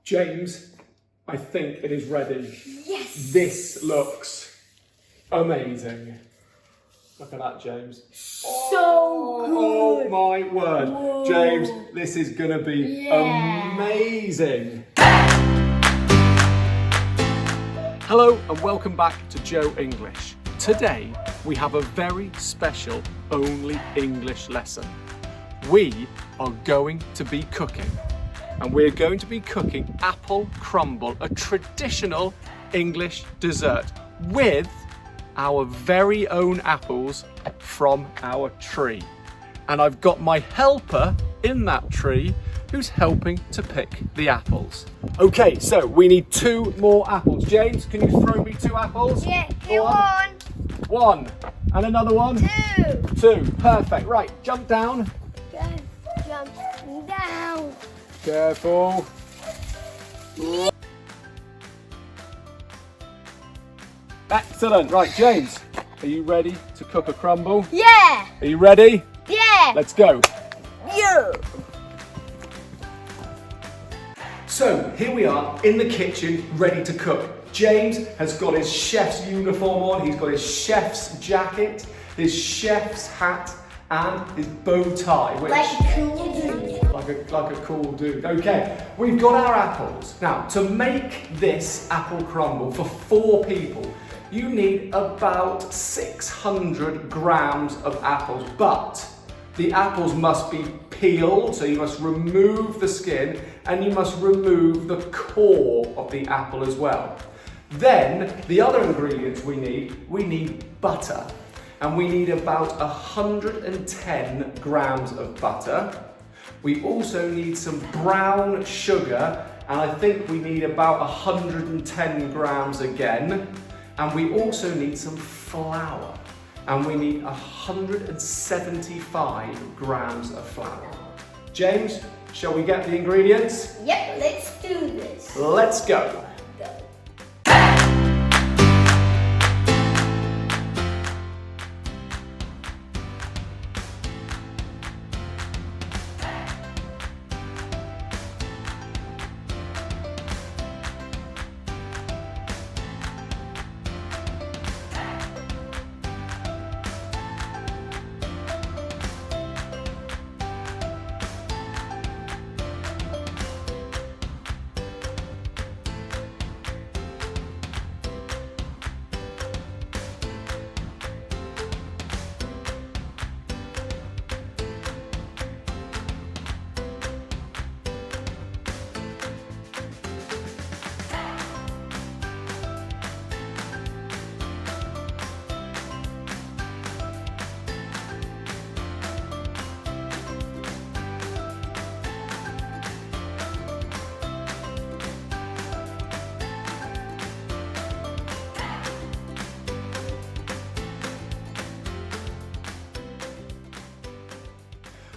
James, I think it is ready. Yes! This looks amazing. Look at that, James. So good! Oh my word. Whoa. James, this is gonna be amazing. Hello and welcome back to JoEnglish. Today we have a very special only English lesson. We are going to be cooking, and we're going to be cooking apple crumble, a traditional English dessert with our very own apples from our tree. And I've got my helper in that tree who's helping to pick the apples. Okay, so we need 2 more apples. James, can you throw me 2 apples? Yeah, here one. 1. And another one? 2. 2. Perfect. Right, jump down. Jump down. Careful. Excellent. Right, James, are you ready to cook a crumble? Yeah. Are you ready? Yeah. Let's go. Yeah. So here we are in the kitchen, ready to cook. James has got his chef's uniform on, he's got his chef's jacket, his chef's hat, and his bow tie. Which, Like a cool dude. like a cool dude. Okay, we've got our apples. Now, to make this apple crumble for 4 people, you need about 600 grams of apples, but the apples must be peeled, so you must remove the skin and you must remove the core of the apple as well. Then, the other ingredients we need butter. And we need about 110 grams of butter. We also need some brown sugar, and I think we need about 110 grams again. And we also need some flour, and we need 175 grams of flour. James, shall we get the ingredients? Yep, let's do this. Let's go.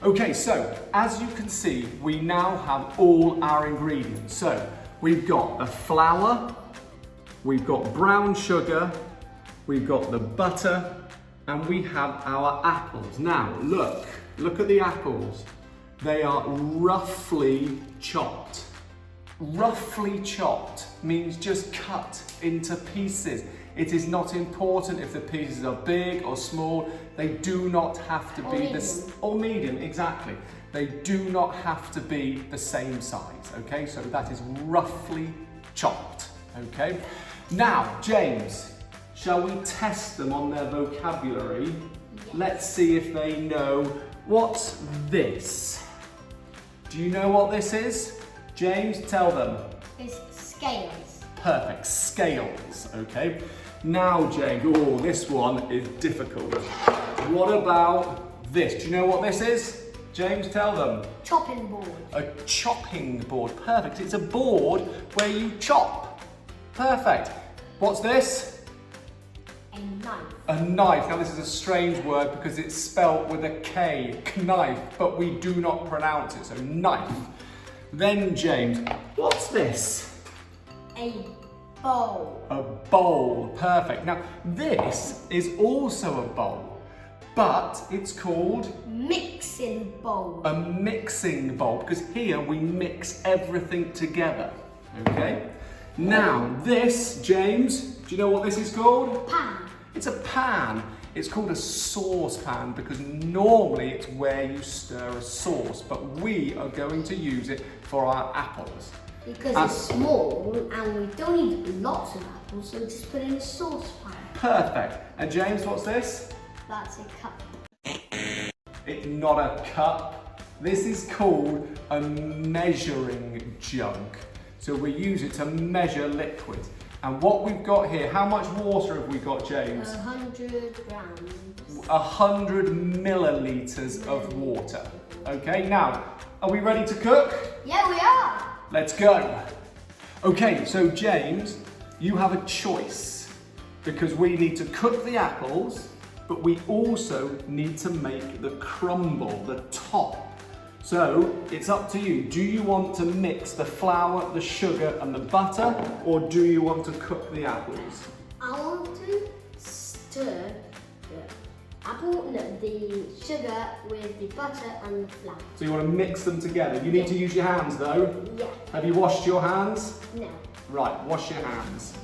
Okay, so as you can see, we now have all our ingredients. So we've got the flour, we've got brown sugar, we've got the butter, and we have our apples. Now look at the apples. They are roughly chopped. Roughly chopped means just cut into pieces. It is not important if the pieces are big or small. They do not have to be this, or medium, exactly. They do not have to be the same size, okay? So that is roughly chopped, okay? Now, James, shall we test them on their vocabulary? Yes. Let's see if they know. What's this? Do you know what this is? James, tell them. It's scales. Perfect, scales, okay? Now, James, oh, this one is difficult. What about this? Do you know what this is? James, tell them. Chopping board. A chopping board, perfect. It's a board where you chop. Perfect. What's this? A knife. A knife. Now, this is a strange word because it's spelt with a K, knife, but we do not pronounce it, so knife. Then, James, what's this? A bowl. A bowl, perfect. Now, this is also a bowl, but it's called? Mixing bowl. A mixing bowl, because here we mix everything together. Okay? Now, this, James, do you know what this is called? Pan. It's a pan. It's called a saucepan because normally it's where you stir a sauce, but we are going to use it for our apples. Because it's small and we don't need lots of apples, so just put in a saucepan. Perfect. And James, what's this? That's a cup. It's not a cup. This is called a measuring jug. So we use it to measure liquid. And what we've got here, how much water have we got, James? 100 grams. 100 millilitres of water. Okay, now, are we ready to cook? Yeah, we are. Let's go. Okay, so James, you have a choice because we need to cook the apples, but we also need to make the crumble, the top. So it's up to you. Do you want to mix the flour, the sugar and the butter, or do you want to cook the apples? I want to stir the sugar with the butter and the flour. So you want to mix them together. You need to use your hands though. Yeah. Have you washed your hands? No. Right, wash your hands.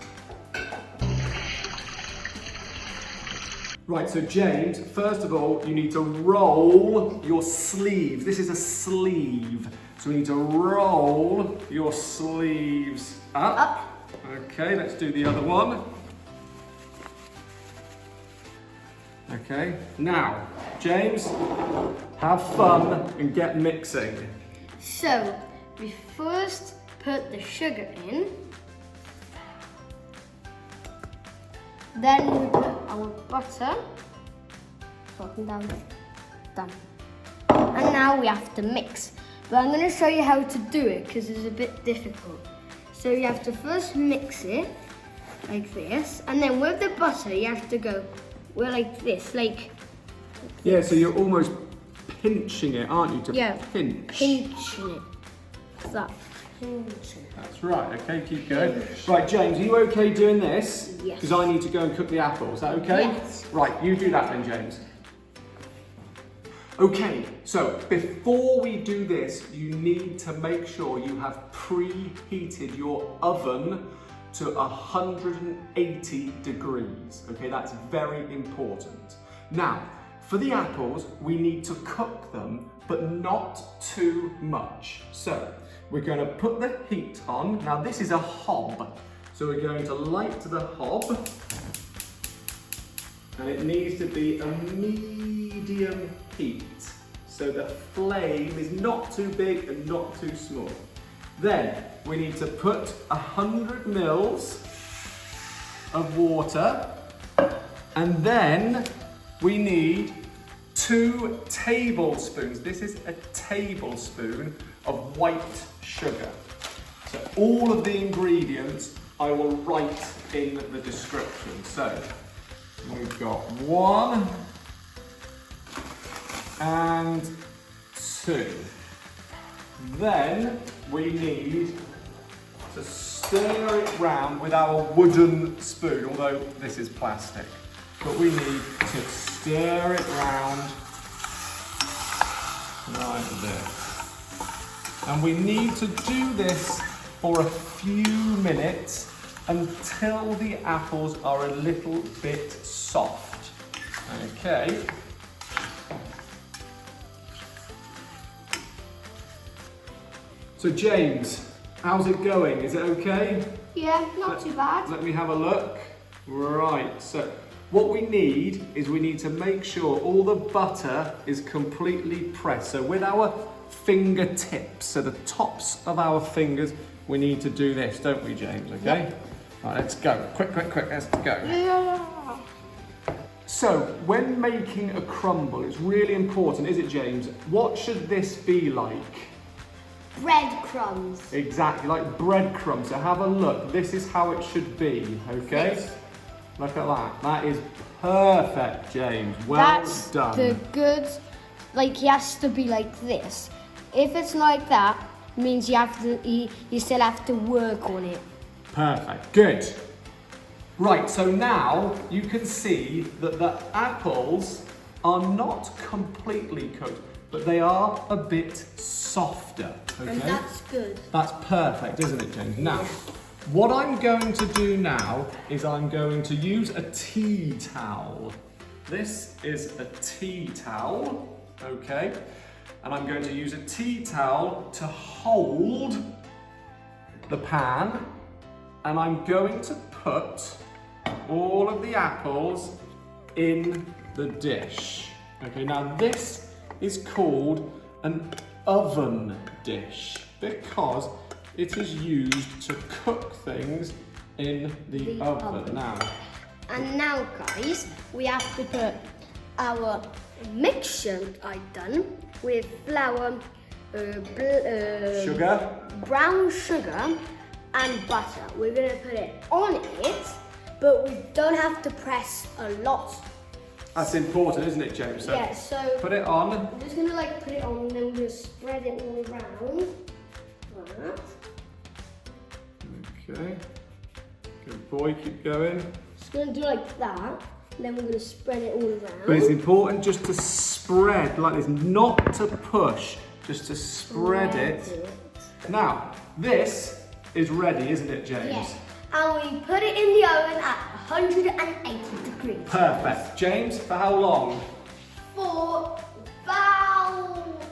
Right, so James, first of all, you need to roll your sleeves. This is a sleeve. So we need to roll your sleeves up. Okay, let's do the other one. Okay, now, James, have fun and get mixing. So, we first put the sugar in. Then we put our butter. Down. Done. And now we have to mix. But I'm going to show you how to do it because it's a bit difficult. So you have to first mix it like this. And then with the butter you have to go like this. Yeah, so you're almost pinching it, aren't you? To pinch. Pinching it. Like that. That's right, okay, keep going. Right, James, are you okay doing this? Yes. Because I need to go and cook the apples, is that okay? Yes. Right, you do that then, James. Okay, so before we do this, you need to make sure you have preheated your oven to 180 degrees. Okay, that's very important. Now, for the apples, we need to cook them, but not too much. So, we're going to put the heat on. Now this is a hob. So we're going to light the hob. And it needs to be a medium heat. So the flame is not too big and not too small. Then we need to put 100 mils of water. And then we need 2 tablespoons. This is a tablespoon of white sugar. So all of the ingredients I will write in the description. So we've got 1 and 2. Then we need to stir it round with our wooden spoon, although this is plastic. But we need to stir it round like this. And we need to do this for a few minutes until the apples are a little bit soft. Okay. So James, how's it going? Is it okay? Yeah, not too bad. Let me have a look. Right, so what we need is we need to make sure all the butter is completely pressed. So with our fingertips, so the tops of our fingers, we need to do this, don't we, James? Okay? Yep. All right, let's go. Quick, let's go. Yeah. So when making a crumble, it's really important, is it, James? What should this be like? Breadcrumbs. Exactly, like breadcrumbs. So have a look. This is how it should be, okay? Yes. Look at that. That is perfect, James. Well done. The good, he has to be like this. If it's like that, it means you still have to work on it. Perfect, good. Right, so now you can see that the apples are not completely cooked, but they are a bit softer. Okay? And that's good. That's perfect, isn't it, James? Now, what I'm going to do now is I'm going to use a tea towel. This is a tea towel, okay? And I'm going to use a tea towel to hold the pan, and I'm going to put all of the apples in the dish. Okay, now this is called an oven dish because it is used to cook things in the oven. Now. And now, guys, we have to put our mixture I've done with flour, Sugar. brown sugar, and butter. We're going to put it on it, but we don't have to press a lot. That's important, isn't it, James? So Yeah, so put it on. I'm just going to put it on and then we're going to spread it all around. Like that. Okay. Good boy, keep going. Just going to do like that. Then we're going to spread it all around. But it's important just to spread like this, not to push, just to spread it. Now, this is ready, isn't it, James? Yes. And we put it in the oven at 180 degrees. Perfect. James, for how long? For about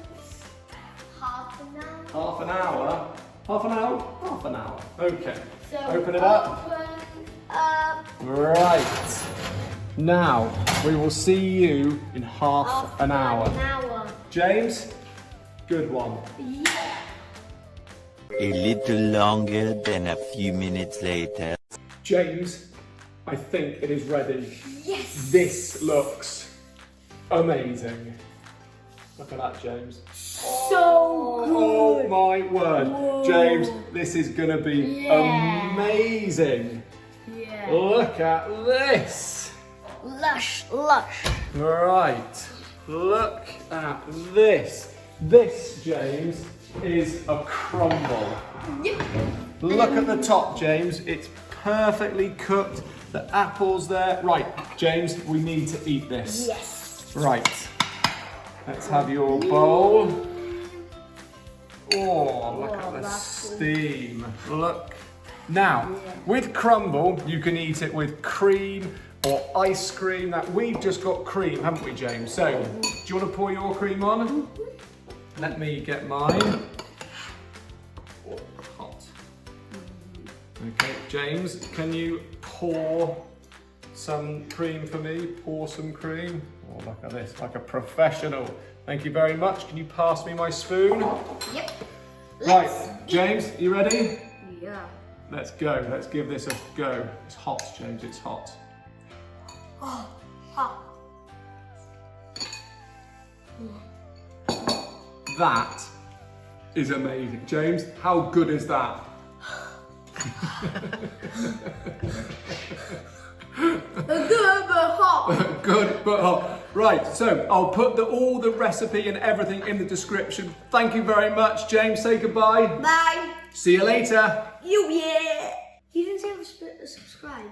half an hour. Half an hour? Half an hour? Half an hour. Okay. So open it up. Open up. Right. Now, we will see you in half an hour. James, good one. Yeah. A little longer than a few minutes later. James, I think it is ready. Yes. This looks amazing. Look at that, James. So good. Oh my word. Whoa. James, this is gonna be amazing. Yeah. Look at this. Lush, lush. Right, look at this. This, James, is a crumble. Yep. Look at the top, James. It's perfectly cooked. The apple's there. Right, James, we need to eat this. Yes. Right, let's have your bowl. Oh, look at the steam. Look. Now, with crumble, you can eat it with cream or ice cream. Now, we've just got cream, haven't we, James? So, do you want to pour your cream on? Let me get mine. Oh, hot. Okay, James, can you pour some cream for me? Pour some cream. Oh, look at this, like a professional. Thank you very much. Can you pass me my spoon? Yep. Right, James, you ready? Yeah. Let's go. Let's give this a go. It's hot, James. It's hot. Oh, hot. That is amazing. James, how good is that? Good but hot. Good but hot. Right, so I'll put all the recipe and everything in the description. Thank you very much. James, say goodbye. Bye. See you later. You didn't say subscribe.